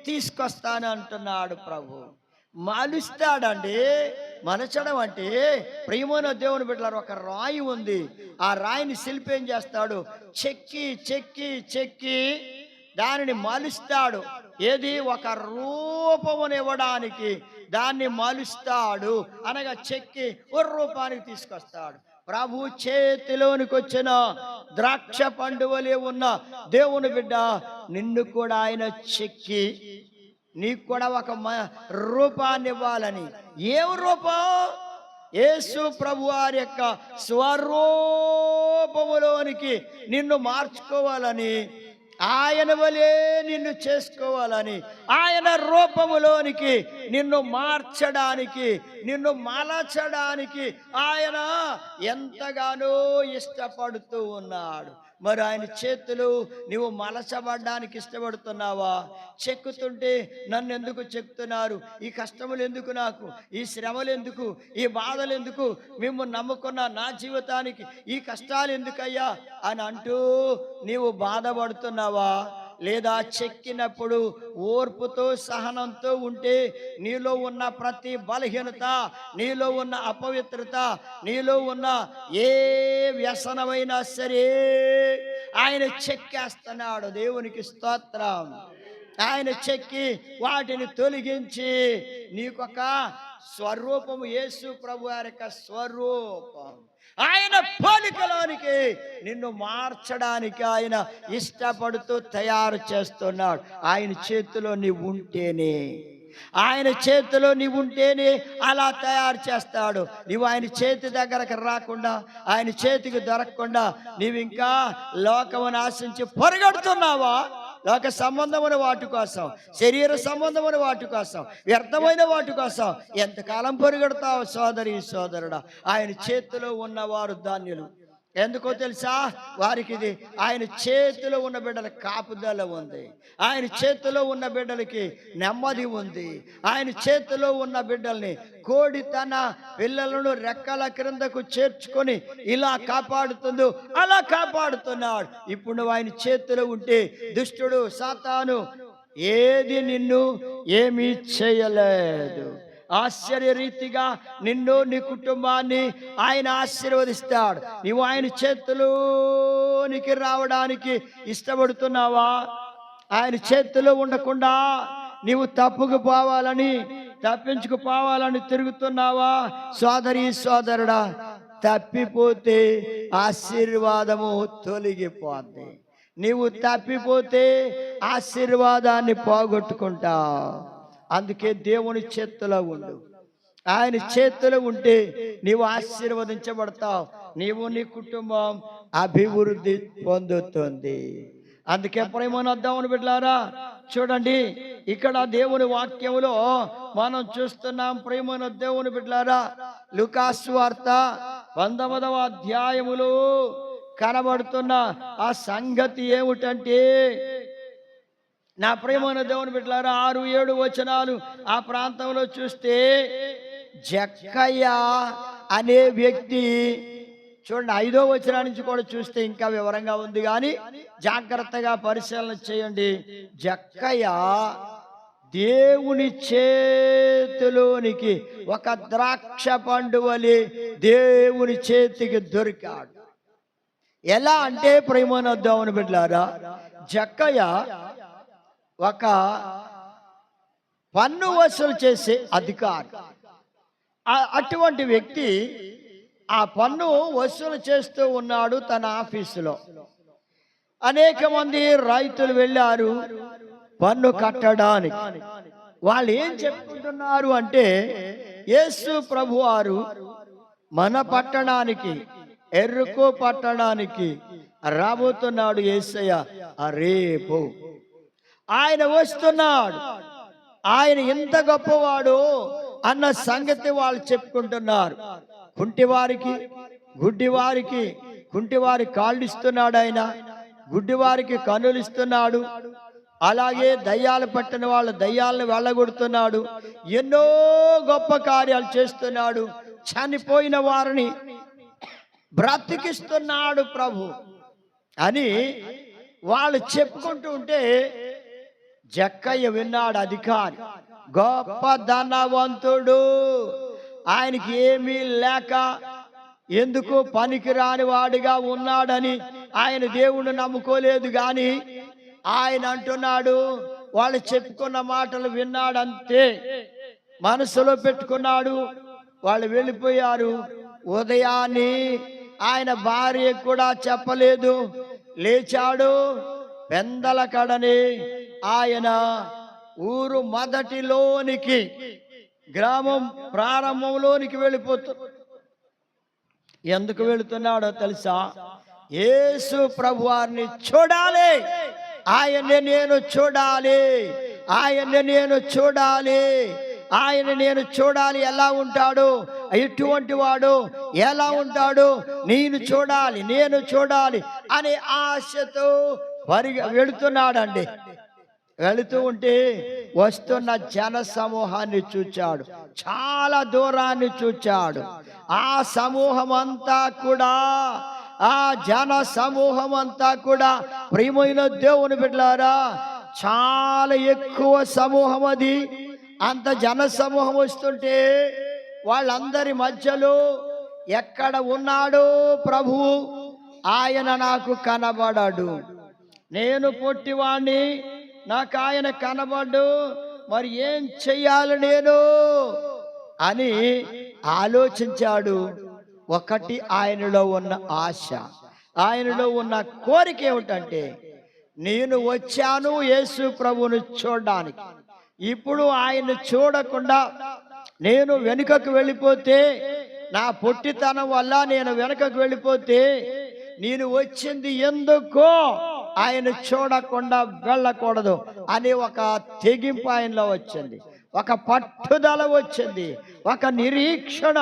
తీసుకొస్తాను అంటున్నాడు ప్రభు. మాలుస్తాడండి. మలచడం అంటే ప్రియమైన దేవుని బిడ్డలారా, ఒక రాయి ఉంది. ఆ రాయిని శిల్పి ఏం చేస్తాడు? చెక్కి చెక్కి చెక్కి దానిని మలుస్తాడు. ఏది? ఒక రూపమునివ్వడానికి దాన్ని మలుస్తాడు, అనగా చెక్కి ఒక రూపానికి తీసుకొస్తాడు. ప్రభు చేతిలోనికి వచ్చిన ద్రాక్ష పండు వలె ఉన్న దేవుని బిడ్డ, నిన్ను కూడా ఆయన చెక్కి నీకు కూడా ఒక రూపాన్ని ఇవ్వాలని. ఏం రూపం? యేసు ప్రభు వారి యొక్క స్వరూపములోనికి నిన్ను మార్చుకోవాలని, ఆయన వలే నిన్ను చేసుకోవాలని, ఆయన రూపములోనికి నిన్ను మార్చడానికి, నిన్ను మలచడానికి ఆయన ఎంతగానో ఇష్టపడుతూ ఉన్నాడు. మరి ఆయన చేతులు నువ్వు మలచబడ్డానికి ఇష్టపడుతున్నావా? చెక్కుతుంటే నన్ను ఎందుకు చెక్కుతున్నారు? ఈ కష్టములు ఎందుకు, నాకు ఈ శ్రమలు ఎందుకు, ఈ బాధలు ఎందుకు, మిమ్మల్ని నమ్ముకున్న నా జీవితానికి ఈ కష్టాలు ఎందుకయ్యా అని అంటూ నీవు బాధపడుతున్నావా? లేదా చెక్కినప్పుడు ఓర్పుతో సహనంతో ఉంటే నీలో ఉన్న ప్రతి బలహీనత, నీలో ఉన్న అపవిత్రత, నీలో ఉన్న ఏ వ్యసనమైనా సరే ఆయన చెక్కేస్తున్నాడు. దేవునికి స్తోత్రం. ఆయన చెక్కి వాటిని తొలగించి నీకొక స్వరూపము, యేసు ప్రభు వారి యొక్క స్వరూపం, ఆయన పోలికలోనికి నిన్ను మార్చడానికి ఆయన ఇష్టపడుతూ తయారు చేస్తున్నాడు. ఆయన చేతిలో నీవు ఉంటేనే, ఆయన చేతిలో నీవు ఉంటేనే అలా తయారు చేస్తాడు. నీవు ఆయన చేతి దగ్గరకు రాకుండా, ఆయన చేతికి దొరకకుండా నీవు ఇంకా లోకమును ఆశించి పరిగెడుతున్నావా? లోక సంబంధమైన వాటి కోసం, శరీర సంబంధమైన వాటి కోసం, వ్యర్థమైన వాటి కోసం ఎంతకాలం పరిగెడతావు సోదరి సోదరుడా? ఆయన చేతిలో ఉన్నవారు ధాన్యులు. ఎందుకో తెలుసా? వారికి ఇది ఆయన చేతిలో ఉన్న బిడ్డల కాపుదల ఉంది, ఆయన చేతిలో ఉన్న బిడ్డలకి నెమ్మది ఉంది. ఆయన చేతిలో ఉన్న బిడ్డల్ని కోడి తన పిల్లలను రెక్కల క్రిందకు చేర్చుకొని ఇలా కాపాడుతుందో అలా కాపాడుతున్నాడు. ఇప్పుడు నువ్వు ఆయన చేతిలో ఉంటే దుష్టుడు సాతాను ఏది నిన్ను ఏమీ చేయలేదు. ఆశ్చర్యరీతిగా నిన్ను, నీ కుటుంబాన్ని ఆయన ఆశీర్వదిస్తాడు. నీవు ఆయన చేతిలోనికి రావడానికి ఇష్టపడుతున్నావా? ఆయన చేతిలో ఉండకుండా నీవు తప్పుకుపోవాలని, తప్పించుకుపోవాలని తిరుగుతున్నావా? సోదరి సోదరుడా, తప్పిపోతే ఆశీర్వాదము తొలగిపోద్ది. నీవు తప్పిపోతే ఆశీర్వాదాన్ని పోగొట్టుకుంటావు. అందుకే దేవుని చేతిలో ఉండు. ఆయన చేతిలో ఉంటే నీవు ఆశీర్వదించబడతావు, నీవు నీ కుటుంబం అభివృద్ధి పొందుతుంది. అందుకే ప్రేమను దేవుని బిడ్డలారా, చూడండి ఇక్కడ దేవుని వాక్యములో మనం చూస్తున్నాం. ప్రేమను దేవుని బిడ్డలారా, లూకాసు వార్త 19వ అధ్యాయములో కనబడుతున్న ఆ సంగతి ఏమిటంటే, నా ప్రియమైన దేవుని బిడ్డలారా, 6-7 వచనాలు ఆ ప్రాంతంలో చూస్తే జక్కయ్య అనే వ్యక్తి, చూడండి 5వ వచనం నుంచి కూడా చూస్తే ఇంకా వివరంగా ఉంది, కానీ జాగ్రత్తగా పరిశీలన చేయండి. జక్కయ్య దేవుని చేతిలోనికి ఒక ద్రాక్ష పండు వలె దేవుని చేతికి దొరికాడు. ఎలా అంటే ప్రియమైన దేవుని బిడ్డలారా, జక్కయ్య ఒక పన్ను వసూలు చేసే అధికారి. అటువంటి వ్యక్తి ఆ పన్ను వసూలు చేస్తూ ఉన్నాడు తన ఆఫీసులో. అనేక మంది రైతులు వెళ్ళారు పన్ను కట్టడానికి. వాళ్ళు ఏం చెప్పుకుంటున్నారు అంటే, యేసు ప్రభువారు మన పట్టణానికి, ఎర్రుకో పట్టణానికి రాబోతున్నాడు. యేసయ్య రేపు ఆయన వస్తున్నాడు, ఆయన ఎంత గొప్పవాడు అన్న సంగతి వాళ్ళు చెప్పుకుంటున్నారు. కుంటివారికి, గుడ్డివారికి, కుంటివారి కాళ్ళు ఇస్తున్నాడు ఆయన, గుడ్డివారికి కన్నులు ఇస్తున్నాడు. అలాగే దయ్యాలు పట్టిన వాళ్ళ దయ్యాలను వెళ్ళగొడుతున్నాడు. ఎన్నో గొప్ప కార్యాలు చేస్తున్నాడు. చనిపోయిన వారిని బ్రతికిస్తున్నాడు ప్రభు అని వాళ్ళు చెప్పుకుంటూ ఉంటే, జక్కయ్య విన్నాడు. అధికారి, గొప్ప ధనవంతుడు, ఆయనకి ఏమీ లేక ఎందుకు పనికిరాని వాడిగా ఉన్నాడని ఆయన దేవుణ్ణి నమ్ముకోలేదు. కానీ ఆయన అంటున్నాడు, వాళ్ళు చెప్పుకున్న మాటలు విన్నాడు, అంతే మనసులో పెట్టుకున్నాడు. వాళ్ళు వెళ్ళిపోయారు. ఉదయాన్ని ఆయన భార్య కూడా చెప్పలేదు, లేచాడు. పెందల కడని ఆయన ఊరు మొదటిలోనికి, గ్రామం ప్రారంభంలోనికి వెళ్ళిపోతున్నాడు. ఎందుకు వెళుతున్నాడో తెలుసా? యేసు ప్రభువారిని చూడాలి, ఆయన్ని నేను చూడాలి, ఆయన్ని నేను చూడాలి, ఆయన నేను చూడాలి. ఎలా ఉంటాడు, ఎటువంటి వాడు, ఎలా ఉంటాడు, నేను చూడాలి, నేను చూడాలి అనే ఆశతో వెళుతున్నాడండి. వెళుతూ ఉంటే వస్తున్న జన సమూహాన్ని చూచాడు, చాలా దూరాన్ని చూచాడు. ఆ సమూహం అంతా కూడా, ఆ జన సమూహం అంతా కూడా ప్రియమైన దేవుని బిడ్డలారా, చాలా ఎక్కువ సమూహం అది. అంత జన సమూహం వస్తుంటే వాళ్ళందరి మధ్యలో ఎక్కడ ఉన్నాడో ప్రభువు, ఆయన నాకు కనబడాడు, నేను పొట్టివాణ్ణి, నాకు ఆయన కనబడ్డు, మరి ఏం చెయ్యాలి నేను అని ఆలోచించాడు. ఒకటి, ఆయనలో ఉన్న ఆశ, ఆయనలో ఉన్న కోరిక ఏమిటంటే, నేను వచ్చాను యేసు ప్రభువును చూడడానికి, ఇప్పుడు ఆయన చూడకుండా నేను వెనుకకు వెళ్ళిపోతే, నా పొట్టితనం వల్ల నేను వెనుకకు వెళ్ళిపోతే, నేను వచ్చింది ఎందుకో ఆయన చూడకుండా వెళ్ళకూడదు అనే ఒక తెగింపు ఆయనలో వచ్చింది, ఒక పట్టుదల వచ్చింది, ఒక నిరీక్షణ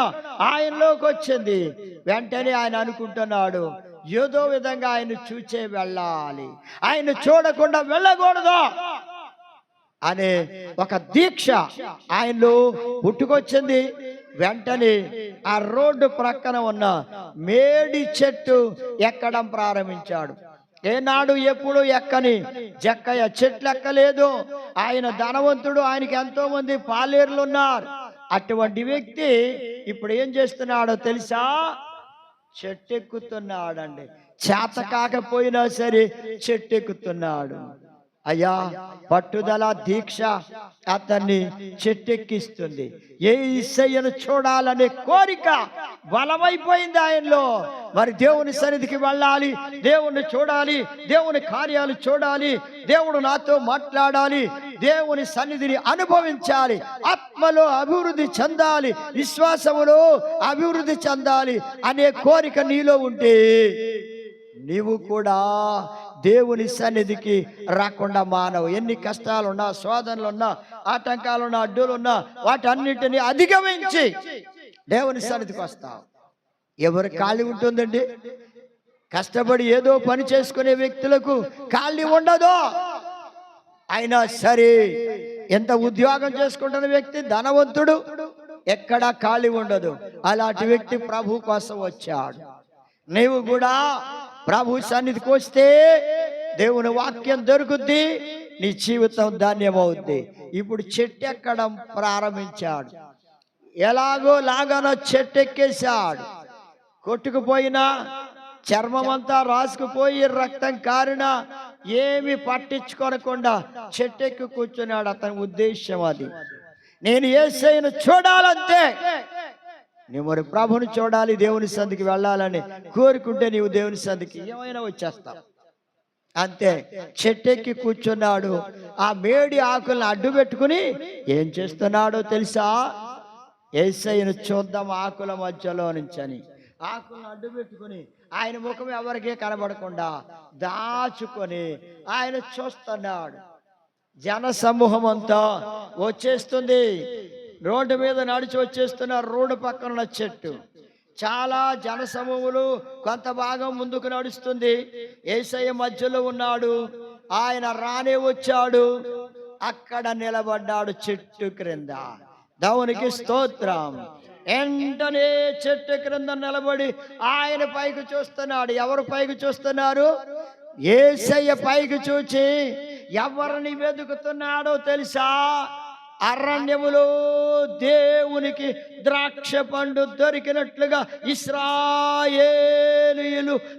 ఆయనలోకి వచ్చింది. వెంటనే ఆయన అనుకుంటున్నాడు, ఏదో విధంగా ఆయన చూచే వెళ్ళాలి, ఆయన చూడకుండా వెళ్ళకూడదు అనే ఒక దీక్ష ఆయనలో పుట్టుకొచ్చింది. వెంటనే ఆ రోడ్డు ప్రక్కన ఉన్న మేడి చెట్టు ఎక్కడం ప్రారంభించాడు. ఏనాడు ఎప్పుడు ఎక్కని జక్కయ్య చెట్లు ఎక్కలేదు. ఆయన ధనవంతుడు, ఆయనకి ఎంతో మంది పాలేరులు ఉన్నారు. అటువంటి వ్యక్తి ఇప్పుడు ఏం చేస్తున్నాడో తెలుసా? చెట్టు ఎక్కుతున్నాడండి. చేత కాకపోయినా సరే చెట్టు ఎక్కుతున్నాడు. అయ్యా, పట్టుదల దీక్ష అతన్ని చెట్టెక్కిస్తుంది. యేసయ్యను చూడాలనే కోరిక బలమైపోయింది ఆయనలో. మరి దేవుని సన్నిధికి వెళ్ళాలి, దేవుణ్ణి చూడాలి, దేవుని కార్యాలు చూడాలి, దేవుడు నాతో మాట్లాడాలి, దేవుని సన్నిధిని అనుభవించాలి, ఆత్మలో అభివృద్ధి చెందాలి, విశ్వాసములో అభివృద్ధి చెందాలి అనే కోరిక నీలో ఉంటే నీవు కూడా దేవుని సన్నిధికి రాకుండా మానవు. ఎన్ని కష్టాలున్నా, శోధనలున్నా, ఆటంకాలున్నా, అడ్డులున్నా వాటన్నిటిని అధిగమించి దేవుని సన్నిధికి వస్తావు. ఎవరు ఖాళీ ఉంటుందండి? కష్టపడి ఏదో పని చేసుకునే వ్యక్తులకు ఖాళీ ఉండదు. అయినా సరే ఎంత ఉద్యోగం చేసుకుంటున్న వ్యక్తి ధనవంతుడు, ఎక్కడా ఖాళీ ఉండదు. అలాంటి వ్యక్తి ప్రభు కోసం వచ్చాడు. నీవు కూడా ప్రభు సన్నిధికి వస్తే దేవుని వాక్యం దొరుకుద్ది, నీ జీవితం ధాన్యమవుద్ది. ఇప్పుడు చెట్టు ఎక్కడం ప్రారంభించాడు. ఎలాగో లాగానో చెట్టు ఎక్కేశాడు. కొట్టుకుపోయినా, చర్మం అంతా రాసుకుపోయి రక్తం కారినా ఏమి పట్టించుకోనకుండా చెట్టెక్కి కూర్చున్నాడు. అతని ఉద్దేశం అది, నేను యేసయ్యను చూడాలంతే, నువ్వు మరి ప్రభుని చూడాలి, దేవుని సంధికి వెళ్ళాలని కోరుకుంటే నీవు దేవుని సంధికి ఏమైనా వచ్చేస్తావు. అంతే. చెట్టెక్కి కూర్చున్నాడు. ఆ మేడి ఆకులను అడ్డు పెట్టుకుని ఏం చేస్తున్నాడో తెలుసా? యేసయ్యను చూద్దాం ఆకుల మధ్యలో నుంచి అని ఆకులను అడ్డు పెట్టుకుని ఆయన ముఖం ఎవరికీ కనబడకుండా దాచుకొని ఆయన చూస్తున్నాడు. జన సమూహం అంతా వచ్చేస్తుంది. రోడ్డు మీద నడిచి వచ్చేస్తున్నారు. రోడ్డు పక్కన ఉన్న చెట్టు చాలా జన సమూహములు, కొంత భాగం ముందుకు నడుస్తుంది. యేసయ్య మధ్యలో ఉన్నాడు. ఆయన రానే వచ్చాడు. అక్కడ నిలబడ్డాడు చెట్టు క్రింద. దేవునికి స్తోత్రం. వెంటనే చెట్టు క్రింద నిలబడి ఆయన పైకి చూస్తున్నాడు. ఎవరు పైకి చూస్తున్నారు? యేసయ్య పైకి చూచి ఎవరిని వెతుకుతున్నాడో తెలుసా? అరణ్యములో దేవునికి ద్రాక్ష పండు దొరికినట్లుగా ఇశ్రాయేలీయులు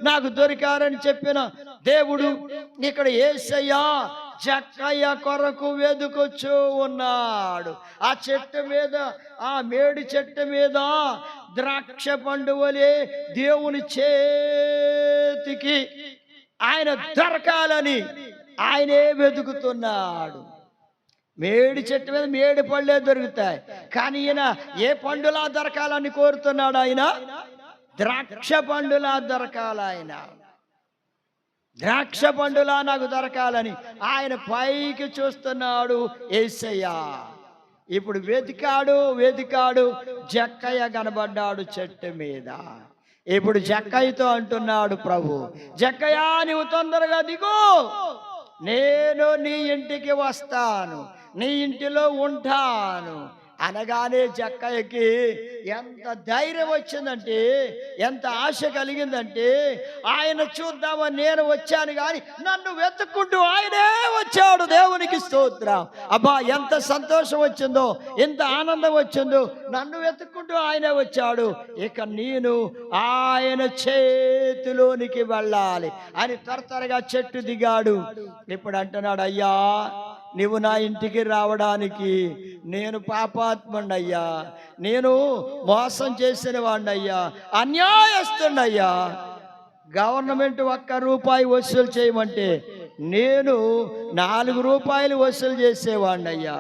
నాకు దొరికారని చెప్పిన దేవుడు ఇక్కడ యేసయ్య జక్కయ్య కొరకు వెదుకొచ్చు ఉన్నాడు. ఆ చెట్టు మీద, ఆ మేడి చెట్టు మీద ద్రాక్ష పండు వలె దేవుని చేతికి ఆయన దొరకాలని ఆయనే వెతుకుతున్నాడు. మేడి చెట్టు మీద మేడి పళ్ళే దొరుకుతాయి, కానీ ఈయన ఏ పండులా దొరకాలని కోరుతున్నాడు? ఆయన ద్రాక్ష పండులా దొరకాలి. ఆయన ద్రాక్ష పండులా నాకు దొరకాలని ఆయన పైకి చూస్తున్నాడు యేసయ్య. ఇప్పుడు వెతికాడు. జక్కయ్య కనబడ్డాడు చెట్టు మీద. ఇప్పుడు జక్కయ్యతో అంటున్నాడు ప్రభు, జక్కయ్య నీవు తొందరగా దిగు, నేను నీ ఇంటికి వస్తాను, నీ ఇంటిలో ఉంటాను అనగానే జక్కయ్యకి ఎంత ధైర్యం వచ్చిందంటే, ఎంత ఆశ కలిగిందంటే, ఆయన చూద్దామని నేను వచ్చాను కానీ నన్ను వెతుక్కుంటూ ఆయనే వచ్చాడు. దేవునికి స్తోత్రం. అబ్బా, ఎంత సంతోషం వచ్చిందో, ఎంత ఆనందం వచ్చిందో. నన్ను వెతుక్కుంటూ ఆయనే వచ్చాడు. ఇక నేను ఆయన చేతిలోనికి వెళ్ళాలి అని త్వరగా చెట్టు దిగాడు. ఇప్పుడు అంటున్నాడు, అయ్యా నీవు నా ఇంటికి రావడానికి నేను పాపాత్ముడయ్యా, నేను మోసం చేసిన వాడినయ్యా, అన్యాయస్తుడయ్యా. గవర్నమెంట్ 1 రూపాయి వసూలు చేయమంటే నేను 4 రూపాయలు వసూలు చేసేవాడినయ్యా.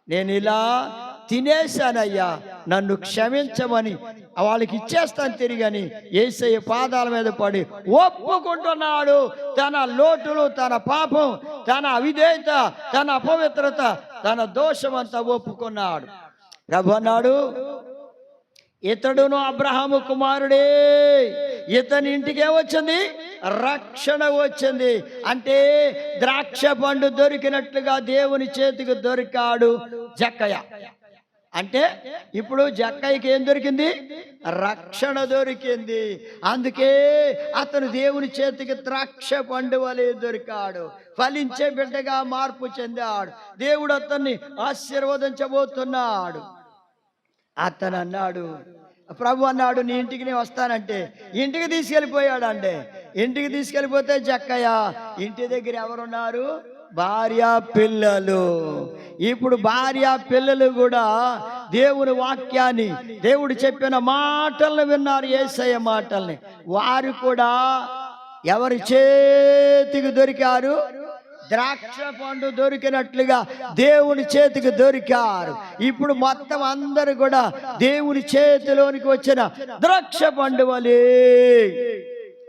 నేను ఇలా తినేశానయ్యా, నన్ను క్షమించమని వాళ్ళకి ఇచ్చేస్తాను తిరిగని యేసయ్య పాదాల మీద పడి ఒప్పుకుంటున్నాడు. తన లోటులు, తన పాపం, తన అవిధేయత, తన అపవిత్రత, తన దోషమంతా ఒప్పుకున్నాడు. ప్రభు అన్నాడు, ఇతడును అబ్రహాము కుమారుడే, ఇతని ఇంటికి ఏమొచ్చింది? రక్షణ వచ్చింది. అంటే ద్రాక్ష పండు దొరికినట్లుగా దేవుని చేతికి దొరికాడు జక్కయ్య. అంటే ఇప్పుడు జక్కయ్యకి ఏం దొరికింది? రక్షణ దొరికింది. అందుకే అతను దేవుని చేతికి ద్రాక్ష పండు వలె దొరికాడు. ఫలించే బిడ్డగా మార్పు చెందాడు. దేవుడు అతన్ని ఆశీర్వదించబోతున్నాడు. అతను అన్నాడు, ప్రభు అన్నాడు, నీ ఇంటికి నేను వస్తానంటే ఇంటికి తీసుకెళ్ళిపోయాడు. అంటే ఇంటికి తీసుకెళ్ళిపోతే జక్కయ్య ఇంటి దగ్గర ఎవరున్నారు? భార్య పిల్లలు. ఇప్పుడు భార్య పిల్లలు కూడా దేవుని వాక్యాన్ని, దేవుడు చెప్పిన మాటలను విన్నారు, యేసయ్య మాటల్ని. వారు కూడా ఎవరి చేతికి దొరికారు? ద్రాక్ష పండు దొరికినట్లుగా దేవుని చేతికి దొరికారు. ఇప్పుడు మొత్తం అందరూ కూడా దేవుని చేతిలోనికి వచ్చిన ద్రాక్ష పండు వలె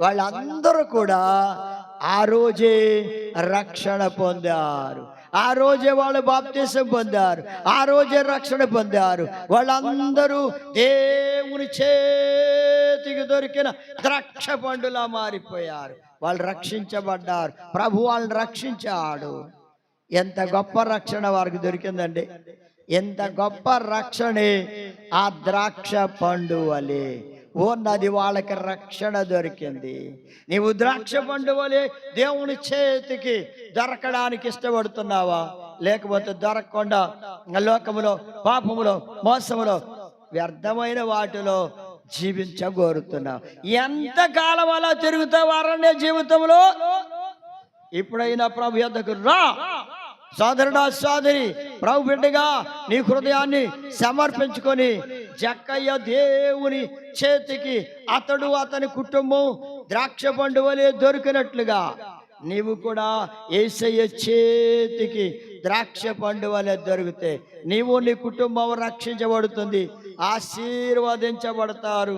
వాళ్ళందరూ కూడా ఆ రోజే రక్షణ పొందారు. ఆ రోజే వాళ్ళు బాప్తిసం పొందారు. ఆ రోజే రక్షణ పొందారు. వాళ్ళందరూ దేవుని చేతికి దొరికిన ద్రాక్ష పండులా మారిపోయారు. వాళ్ళు రక్షించబడ్డారు. ప్రభు వాళ్ళని రక్షించాడు. ఎంత గొప్ప రక్షణ వారికి దొరికిందండి. ఎంత గొప్ప రక్షణే ఆ ద్రాక్ష పండు వలె ఉన్నది. వాళ్ళకి రక్షణ దొరికింది. నీవు ద్రాక్ష పండు వలె దేవుని చేతికి దొరకడానికి ఇష్టపడుతున్నావా? లేకపోతే దొరకకుండా లోకములో, పాపములో, మోసములో, వ్యర్థమైన వాటిలో జీవించగోరుతున్నావు? ఎంతకాలం అలా తిరుగుతావు అరణ్య జీవితంలో? ఇప్పుడైనా ప్రభు యొద్దకు రా. సోదరుడా, సోదరి, ప్రభు బిడ్డగా నీ హృదయాన్ని సమర్పించుకొని జక్కయ్య దేవుని చేతికి అతడు అతని కుటుంబం ద్రాక్ష పండు వలె దొరికినట్లుగా నీవు కూడా యేసయ్య చేతికి ద్రాక్ష పండు వలె దొరికితే నీవు నీ కుటుంబం రక్షించబడుతుంది, ఆశీర్వదించబడతారు,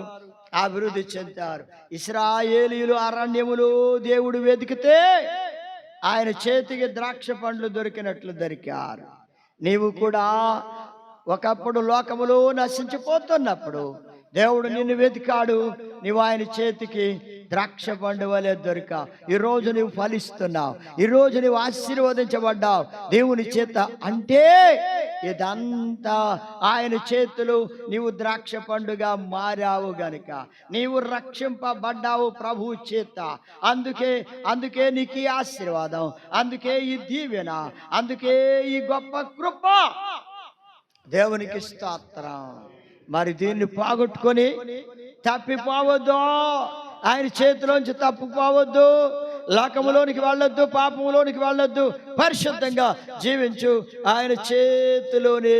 అభివృద్ధి చెందుతారు. ఇశ్రాయేలీయులు అరణ్యములో దేవుడు వెతికితే ఆయన చేతికి ద్రాక్ష పండ్లు దొరికినట్లు దొరికారు. నీవు కూడా ఒకప్పుడు లోకములో నశించిపోతున్నప్పుడు దేవుడు నిన్ను వెతికాడు, నీవు ఆయన చేతికి ద్రాక్ష పండు వలె దొరికా. ఈరోజు నీవు ఫలిస్తున్నావు, ఈరోజు నీవు ఆశీర్వదించబడ్డావు దేవుని చేత. అంటే ఇదంతా ఆయన చేతులు, నీవు ద్రాక్ష పండుగా మారావు గనుక నీవు రక్షింపబడ్డావు ప్రభువు చేత. అందుకే నీకు ఈ ఆశీర్వాదం, అందుకే ఈ దీవెన, అందుకే ఈ గొప్ప కృప. దేవునికి స్తోత్రం. మరి దీన్ని పోగొట్టుకొని తప్పిపోవద్దు, ఆయన చేతిలోంచి తప్పిపోవద్దు, లోకములోనికి వెళ్ళొద్దు, పాపములోనికి వెళ్ళొద్దు, పరిశుద్ధంగా జీవించు. ఆయన చేతిలోనే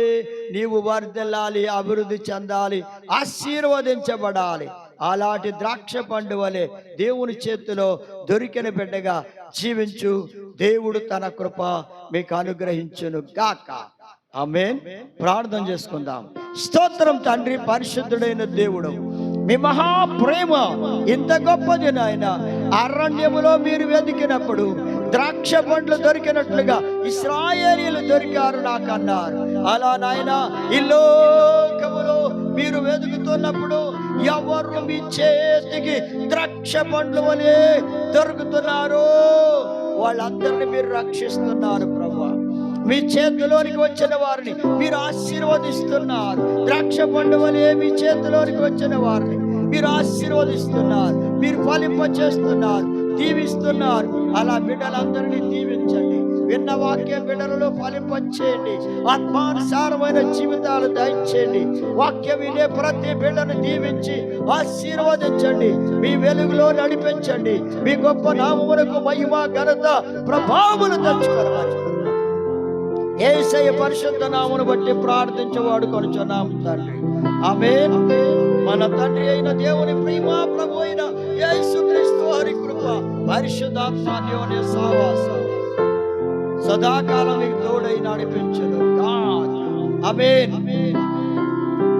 నీవు వర్ధిల్లాలి, అభివృద్ధి చెందాలి, ఆశీర్వదించబడాలి. అలాంటి ద్రాక్ష పండు వలె దేవుని చేతిలో దొరికిన బిడ్డగా జీవించు. దేవుడు తన కృప మీకు అనుగ్రహించును గాక. ఆమేన్. ప్రార్థన చేసుకుందాం. స్తోత్రం తండ్రి, పరిశుద్ధుడైన దేవుడు, మీ మహాప్రేమ ఇంత గొప్పది నాయన. అరణ్యములో మీరు వెతికినప్పుడు ద్రాక్ష పండ్లు దొరికినట్లుగా ఇశ్రాయేలీయులు దొరికారు నాకన్నారు. అలా నాయన ఈ లోకములో మీరు వెతుకుతున్నప్పుడు ఎవరు మీ చేతికి ద్రాక్ష పండ్లు వలె దొరుకుతున్నారు వాళ్ళందరినీ మీరు రక్షిస్తున్నారు ప్రభువా. మీ చేతిలోనికి వచ్చిన వారిని మీరు ఆశీర్వదిస్తున్నారు. ద్రాక్ష పండు వలె మీ చేతిలోనికి వచ్చిన వారిని మీరు ఆశీర్వదిస్తున్నారు, మీరు ఫలింప చేస్తున్నారు, దీవిస్తున్నారు. అలా బిడ్డలందరినీ దీవించండి. విన్న వాక్య బిడ్డలలో ఫలింపచేయండి. ఆత్మానుసారమైన జీవితాలు దయచేయండి. వాక్యం వినే ప్రతి బిడ్డను దీవించి ఆశీర్వదించండి. మీ వెలుగులో నడిపించండి. మీ గొప్ప నామమునకు మహిమ, ఘనత, ప్రభావములు తెచ్చుకోవాలి. యేసయ్య పరిశుద్ధ నామమును బట్టి ప్రార్థించేవాడు కొనుచున్నాము తండ్రి. ఆమేన్. మన తండ్రి అయిన దేవుని ప్రేమ, ప్రభు అయిన యేసుక్రీస్తు వారి కృప, పరిశుద్ధాత్మ దేవుని సహవాసం సదాకాలం మీకు తోడై నడిపించును గాక. ఆమేన్.